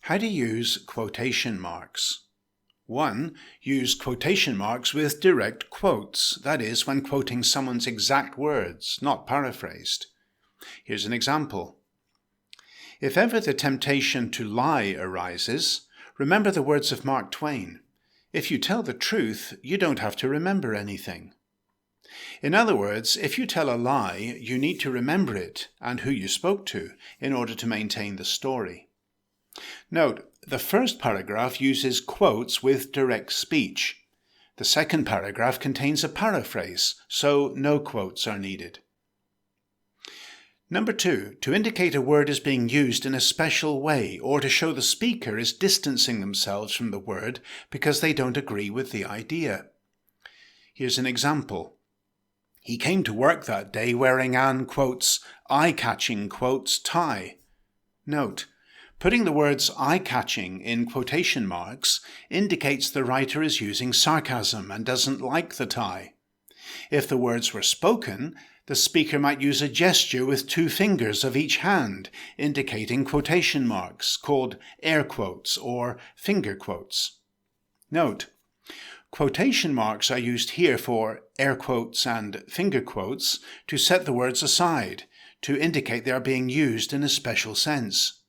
How to use quotation marks. 1. Use quotation marks with direct quotes, that is, when quoting someone's exact words, not paraphrased. Here's an example. If ever the temptation to lie arises, remember the words of Mark Twain. If you tell the truth, you don't have to remember anything. In other words, if you tell a lie, you need to remember it and who you spoke to in order to maintain the story. Note, the first paragraph uses quotes with direct speech. The second paragraph contains a paraphrase, so no quotes are needed. Number 2, to indicate a word is being used in a special way or to show the speaker is distancing themselves from the word because they don't agree with the idea. Here's an example. He came to work that day wearing an, quotes, eye-catching, quotes, tie. Note, putting the words eye-catching in quotation marks indicates the writer is using sarcasm and doesn't like the tie. If the words were spoken, the speaker might use a gesture with 2 fingers of each hand, indicating quotation marks, called air quotes or finger quotes. Note, quotation marks are used here for air quotes and finger quotes to set the words aside, to indicate they are being used in a special sense.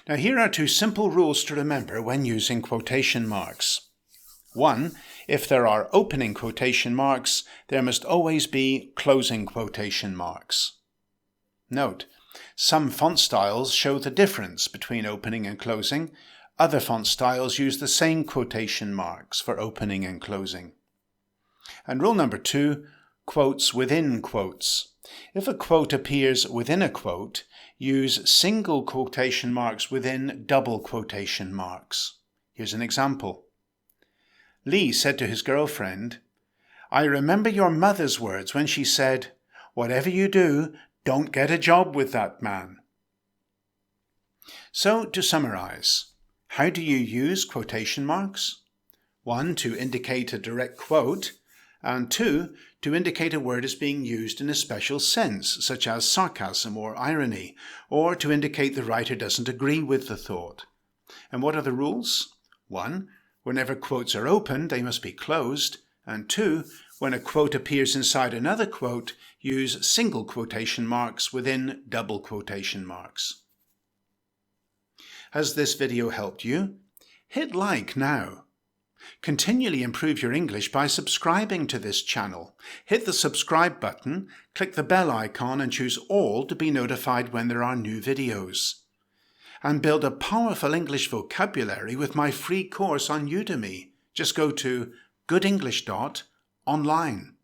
Now here are 2 simple rules to remember when using quotation marks. 1. If there are opening quotation marks, there must always be closing quotation marks. Note, some font styles show the difference between opening and closing. Other font styles use the same quotation marks for opening and closing. And rule number 2, quotes within quotes. If a quote appears within a quote, use single quotation marks within double quotation marks. Here's an example. Lee said to his girlfriend, "I remember your mother's words when she said, 'Whatever you do, don't get a job with that man.'" So, to summarize, how do you use quotation marks? 1. To indicate a direct quote, and 2. To indicate a word is being used in a special sense, such as sarcasm or irony, or to indicate the writer doesn't agree with the thought. And what are the rules? 1. Whenever quotes are opened, they must be closed. And 2. When a quote appears inside another quote, use single quotation marks within double quotation marks. Has this video helped you? Hit like now. Continually improve your English by subscribing to this channel. Hit the subscribe button, click the bell icon and choose all to be notified when there are new videos. And build a powerful English vocabulary with my free course on Udemy. Just go to goodenglish.online.